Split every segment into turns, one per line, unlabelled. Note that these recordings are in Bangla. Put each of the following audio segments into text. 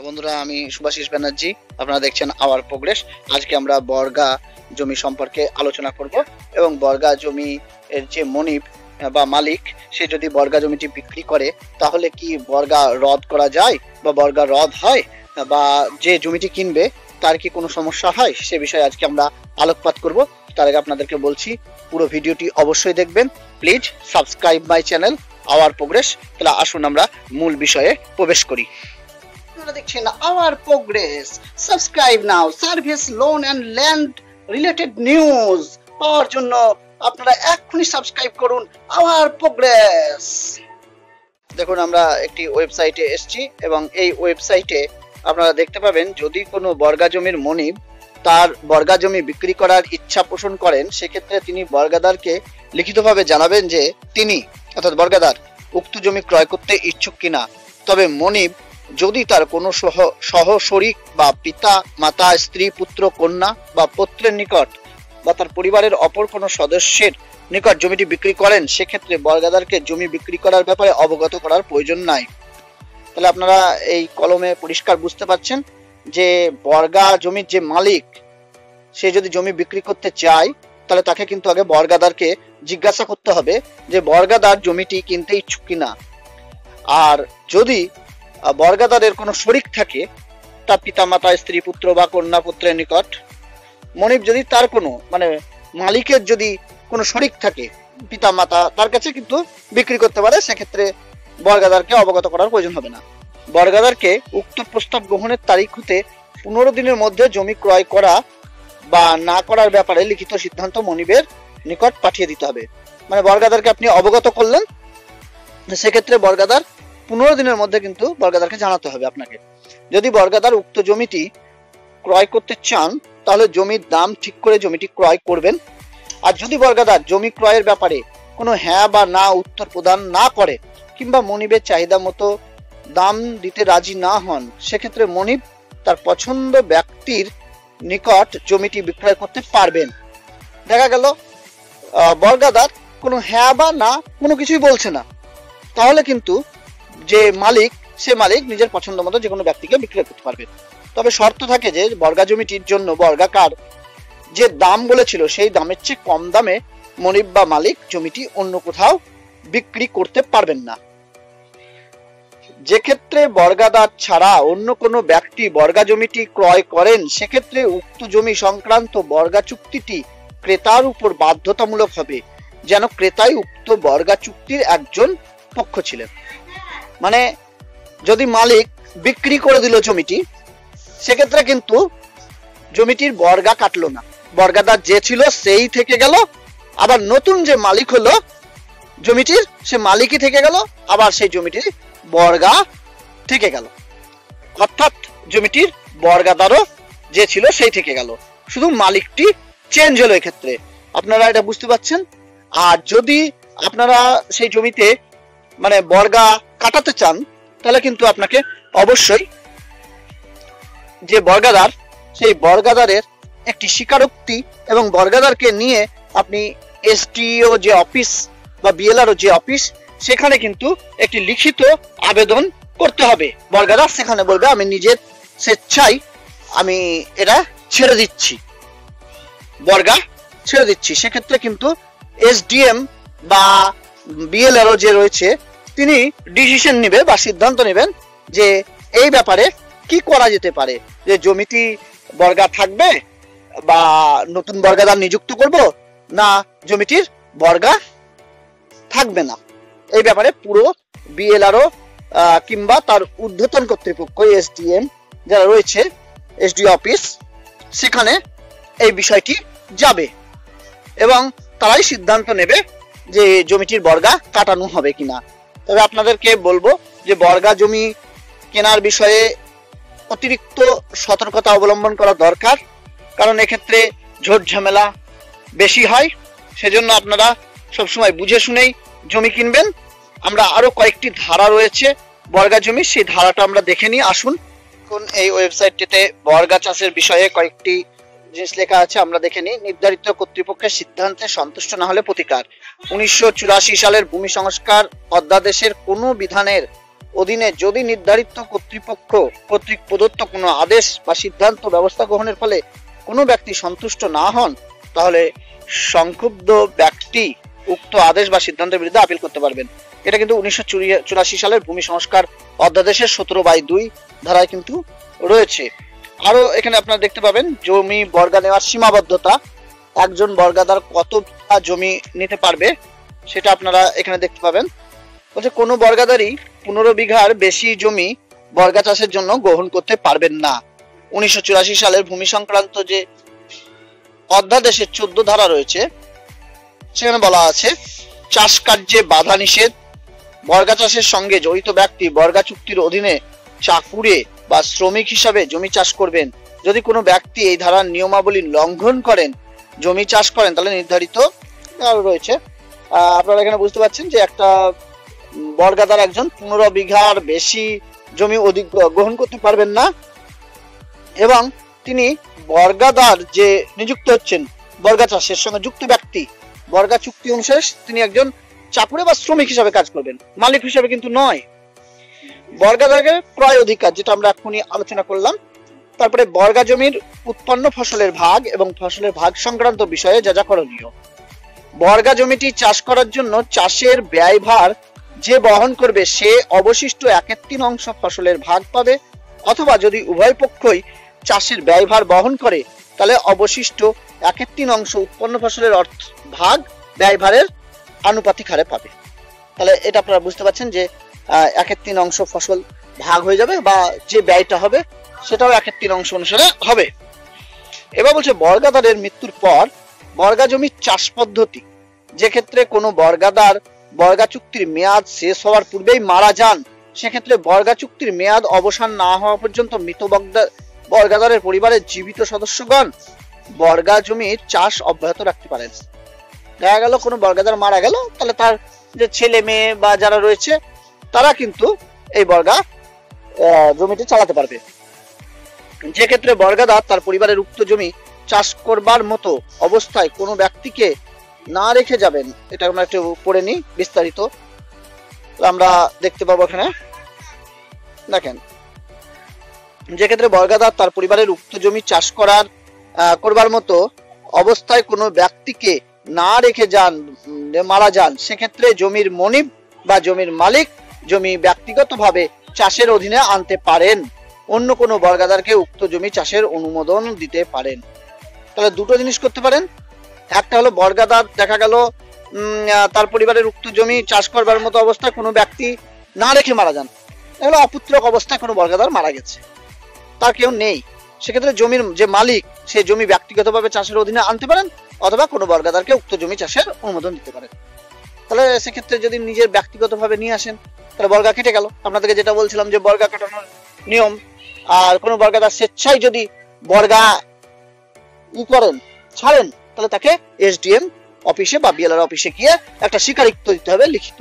বন্ধুরা, আমি সুভাষিস ব্যানার্জি। আপনারা দেখছেন আওয়ার প্রোগ্রেস। আজকে আমরা বর্গা জমি সম্পর্কে আলোচনা করব এবং বর্গা জমি এর যে মনিব বা মালিক, সে যদি বর্গা জমিটি বিক্রি করে তাহলে কি বর্গা রদ করা যায় বা বর্গা রদ হয়, বা যে জমিটি কিনবে তার কি কোনো সমস্যা হয়, সে বিষয়ে আজকে আমরা আলোকপাত করব। তার আগে আপনাদেরকে বলছি, পুরো ভিডিওটি অবশ্যই দেখবেন। Please subscribe my channel our progress. তাহলে আসুন আমরা মূল বিষয়ে প্রবেশ করি। আপনারা দেখছেন our progress. Subscribe now. Service, loan and land related news পাওয়ার জন্য আপনারা এখনই সাবস্ক্রাইব করুন আওয়ার প্রোগ্রেস। দেখুন, আমরা একটি ওয়েবসাইটে এসেছি এবং এই ওয়েবসাইটে আপনারা দেখতে পাবেন, যদি কোনো বর্গা জমির মনিব তার বর্গা জমি বিক্রি করার ইচ্ছা পোষণ করেন, সেক্ষেত্রে তিনি বর্গাদারকে লিখিতভাবে জানাবেন যে তিনি অর্থাৎ বর্গাদার উক্ত জমি ক্রয় করতে ইচ্ছুক কিনা। তবে মনিব যদি তার কোনো সহ শরিক বা পিতা, মাতা, স্ত্রী, পুত্র, কন্যা বা পুত্রের নিকট বা তার পরিবারের অপর কোনো সদস্যের নিকট জমিটি বিক্রি করেন, সেক্ষেত্রে বর্গাদারকে জমি বিক্রি করার ব্যাপারে অবগত করার প্রয়োজন নাই। তাহলে আপনারা এই কলমে পরিষ্কার বুঝতে পারছেন যে বর্গা জমির যে মালিক, সে যদি জমি বিক্রি করতে চায় তাহলে তাকে কিন্তু আগে বর্গাদারকে জিজ্ঞাসা করতে হবে যে বর্গাদার জমিটি কিনতে ইচ্ছুক কিনা। আর যদি বর্গাদারের কোনো শরিক থাকে, তার পিতা, মাতা, স্ত্রী, পুত্র বা কন্যা, পুত্রের নিকট, মনিব যদি তার কোনো মালিকের যদি কোনো শরিক থাকে, পিতা, মাতা, তার কাছে কিন্তু বিক্রি করতে পারে। সেক্ষেত্রে বর্গাদারকে অবগত করার প্রয়োজন হবে না। বর্গাদারকে উক্ত প্রস্তাব গ্রহণের তারিখ হতে 15 দিনের মধ্যে জমি ক্রয় করা বা না করার ব্যাপারে লিখিত সিদ্ধান্ত মনিবের নিকট পাঠিয়ে দিতে হবে। বর্গাদারকে আপনি অবগত করলেন, সেক্ষেত্রে বর্গাদার 15 দিনের মধ্যে কিন্তু বর্গাদারকে জানাতে হবে আপনাকে। যদি বর্গাদার উক্ত জমিটি ক্রয় করতে চান তাহলে জমির দাম ঠিক করে জমিটি ক্রয় করবেন। আর যদি বর্গাদার জমি ক্রয়ের ব্যাপারে কোনো হ্যাঁ বা না উত্তর প্রদান না করে কিংবা মনিবের চাহিদা মতো দাম দিতে রাজি না হন, সেক্ষেত্রে মনিব তার পছন্দ ব্যক্তির নিকট জমিটি বিক্রয় করতে পারবেন। দেখা গেল বর্গাদার কোনো হ্যাঁ বা না কোনো কিছুই বলছে না, তাহলে কিন্তু যে মালিক, সে মালিক নিজের পছন্দ মতো যে কোনো ব্যক্তিকে বিক্রয় করতে পারবে। তবে শর্ত থাকে যে বর্গা জমিটির জন্য বর্গাকার যে দাম বলেছিল সেই দামের চেয়ে কম দামে মনিব বা মালিক জমিটি অন্য কোথাও বিক্রি করতে পারবেন না। যে ক্ষেত্রে বর্গাদার ছাড়া অন্য কোনো ব্যক্তি বর্গা জমিটি ক্রয় করেন, সেক্ষেত্রে উক্ত জমি সংক্রান্ত বর্গা চুক্তিটি ক্রেতার উপর বাধ্যতামূলক হবে, যেন ক্রেতাই উক্ত বর্গা চুক্তির একজন পক্ষ ছিলেন। যদি মালিক বিক্রি করে দিল জমিটি, সেক্ষেত্রে কিন্তু জমিটির বর্গা কাটলো না, বর্গাদার যে ছিল সেই থেকে গেল, আবার নতুন যে মালিক হলো জমিটির, সে মালিকই থেকে গেল, আবার সেই জমিটির বর্গা থেকে গেল। অর্থাৎ জমিটির বর্গাদারও যে ছিল সেই থেকে গেল, শুধু মালিকটি চেঞ্জ হলো। এক্ষেত্রে আপনারা এটা বুঝতে পারছেন। আর যদি আপনারা সেই জমিতে বর্গা কাটাতে চান, তাহলে কিন্তু আপনাকে অবশ্যই যে বর্গাদার, সেই বর্গাদারের একটি স্বীকারোক্তি এবং বর্গাদারকে নিয়ে আপনি এসডিও যে অফিস বা বিএলআরও যে অফিস, সেখানে কিন্তু একটি লিখিত আবেদন করতে হবে। বর্গাদার সেখানে বলবে আমি নিজের স্বেচ্ছায় আমি এটা ছেড়ে দিচ্ছি, বর্গা ছেড়ে দিচ্ছি। সেক্ষেত্রে কিন্তু এসডিএম বা বিএলআরও যে রয়েছে, তিনি ডিসিশন নেবে বা সিদ্ধান্ত নেবেন যে এই ব্যাপারে কি করা যেতে পারে, যে জমিটি বর্গা থাকবে বা নতুন বর্গাদার নিযুক্ত করব, না জমিটির বর্গা থাকবে না। এই ব্যাপারে পুরো বিএলআরও কিংবা তার ঊর্ধ্বতন কর্তৃপক্ষ এসডিএম যারা রয়েছে, এসডিও অফিস, সেখানে এই বিষয়টি যাবে এবং তারাই সিদ্ধান্ত নেবে যে জমিটির বর্গা কাটানো হবে কিনা। তবে আপনাদেরকে বলবো যে বর্গা জমি কেনার বিষয়ে অতিরিক্ত সতর্কতা অবলম্বন করা দরকার, কারণ এক্ষেত্রে ঝোট ঝামেলা বেশি হয়। সেজন্য আপনারা সবসময় বুঝে শুনেই জমি কিনবেন। আমরা আরো কয়েকটি ধারা রয়েছে বর্গা জমি, সেই ধারাটা আমরা দেখে নিই। আসুন, এখন এই ওয়েবসাইটটিতে বর্গা চাষের বিষয়ে কয়েকটি জিনিস লেখা আছে, আমরা দেখে নিই। নির্ধারিত কর্তৃপক্ষের সিদ্ধান্তে সন্তুষ্ট না হলে প্রতিকার। 1984 সালের ভূমি সংস্কার অধ্যাদেশের কোনো বিধানের অধীনে যদি নির্ধারিত কর্তৃপক্ষ কর্তৃক প্রদত্ত কোনো আদেশ বা সিদ্ধান্ত ব্যবস্থা গ্রহণের ফলে কোনো ব্যক্তি সন্তুষ্ট না হন, তাহলে সংক্ষুব্ধ ব্যক্তি উক্ত আদেশ বা সিদ্ধান্তের বিরুদ্ধে আপিল করতে পারবেন। এটা কিন্তু 1984 সালের ভূমি সংস্কার অধ্যাদেশের 17/2 ধারায় কিন্তু রয়েছে। আরো এখানে আপনারা দেখতে পাবেন জমি বর্গা নেওয়ার সীমাবদ্ধতা, একজন বর্গাদার কত জমি নিতে পারবে সেটা আপনারা এখানে দেখতে পাবেন। বলছে কোনো বর্গাদারই 15 বিঘার বেশি জমি বর্গা চাষের জন্য গ্রহণ করতে পারবেন না। 1984 সালের ভূমি সংক্রান্ত যে অধ্যাদেশের 14 ধারা রয়েছে সেখানে বলা আছে চাষ কার্যে বাধা নিষেধ, বর্গা চাষের সঙ্গে জড়িত ব্যক্তি বর্গা চুক্তির অধীনে চাকুরে বা শ্রমিক হিসাবে জমি চাষ করবেন। যদি কোনো ব্যক্তি এই ধারার নিয়মাবলী লঙ্ঘন করেন, জমি চাষ করেন, তাহলে নির্ধারিত রয়েছে। আপনারা এখানে বুঝতে পারছেন যে একটা বর্গাদার একজন 15 বিঘার বেশি জমি অধিক গ্রহণ করতে পারবেন না, এবং তিনি বর্গাদার যে নিযুক্ত হচ্ছেন বর্গা চাষের সঙ্গে যুক্ত ব্যক্তি, বর্গা চুক্তি অনুসারে তিনি একজন চাকুরে বা শ্রমিক হিসাবে কাজ করবেন, মালিক হিসাবে কিন্তু নয়। বর্গাদারের ক্রয় অধিকার, যেটা আমরা এখনই আলোচনা করলাম। তারপরে বর্গা জমির উৎপন্ন ফসলের ভাগ এবং ফসলের ভাগ সংক্রান্ত বিষয়ে যা যা করণীয়। বর্গা জমিটি চাষ করার জন্য চাষের ব্যয়ভার যে বহন করবে সে অবশিষ্ট 1/3 অংশ ফসলের ভাগ পাবে, অথবা যদি উভয় পক্ষই চাষের ব্যয়ভার বহন করে তাহলে অবশিষ্ট 1/3 অংশ উৎপন্ন ফসলের ভাগ ব্যয়ভারের আনুপাতিক হারে পাবে। তাহলে এটা আপনারা বুঝতে পারছেন যে 1/3 অংশ ফসল ভাগ হয়ে যাবে, বা যে ব্যয়টা হবে সেটাও 1/3 অংশ অনুসারে হবে। এবার বলছে বর্গাদারের মৃত্যুর পর বর্গা জমির চাষ পদ্ধতি, যে ক্ষেত্রে কোনো বর্গাদার বর্গা চুক্তির মেয়াদ শেষ হওয়ার পূর্বেই মারা যান, সেক্ষেত্রে বর্গা চুক্তির মেয়াদ অবসান না হওয়া পর্যন্ত মৃত বর্গাদারের পরিবারের জীবিত সদস্যগণ বর্গা জমির চাষ অব্যাহত রাখতে পারেন। দেখা গেল কোনো বর্গাদার মারা গেল, তাহলে তার যে ছেলে মেয়ে বা যারা রয়েছে তারা কিন্তু এই বর্গা জমিটি চালাতে পারবে। যে ক্ষেত্রে বর্গাদার তার পরিবারের উক্ত জমি চাষ করবার মতো অবস্থায় কোনো ব্যক্তিকে না রেখে যাবেন, এটা আমরা একটু পড়ে নিই বিস্তারিত, আমরা দেখতে পাবো এখানে। দেখেন, যে ক্ষেত্রে বর্গাদার তার পরিবারের উক্ত জমি চাষ করবার মতো অবস্থায় কোনো ব্যক্তিকে না রেখে যান, মারা যান, সেক্ষেত্রে জমির মনিব বা জমির মালিক জমি ব্যক্তিগতভাবে চাষের অধীনে আনতে পারেন, অন্য কোনো বর্গাদারকে উক্ত জমি চাষের অনুমোদন দিতে পারেন। তাহলে দুটো জিনিস করতে পারেন, একটা হলো বর্গাদার দেখা গেল তার পরিবারের উক্ত জমি চাষ করবার মতো অবস্থায় কোনো ব্যক্তি না রেখে মারা যান, এগুলো অপুত্রক অবস্থায় কোনো বর্গাদার মারা গেছে, তার কেউ নেই, সেক্ষেত্রে জমির যে মালিক সে জমি ব্যক্তিগতভাবে চাষের অধীনে আনতে পারেন, অথবা কোনো বর্গাদারকে উক্ত জমি চাষের অনুমোদন দিতে পারেন। তাহলে সেক্ষেত্রে যদি নিজের ব্যক্তিগতভাবে নিয়ে আসেন তাহলে বর্গা কেটে গেল। আপনাদেরকে যেটা বলছিলাম যে বর্গা কাটানোর নিয়ম, আর কোনো বর্গাদার স্বেচ্ছায় যদি বর্গা করেন ছাড়েন, তাহলে তাকে এসডিএম অফিসে বা বিএলআর অফিসে গিয়ে একটা স্বীকারোক্তি দিতে হবে লিখিত।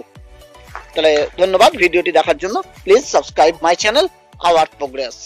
তাহলে ধন্যবাদ ভিডিওটি দেখার জন্য। Please subscribe my channel our progress.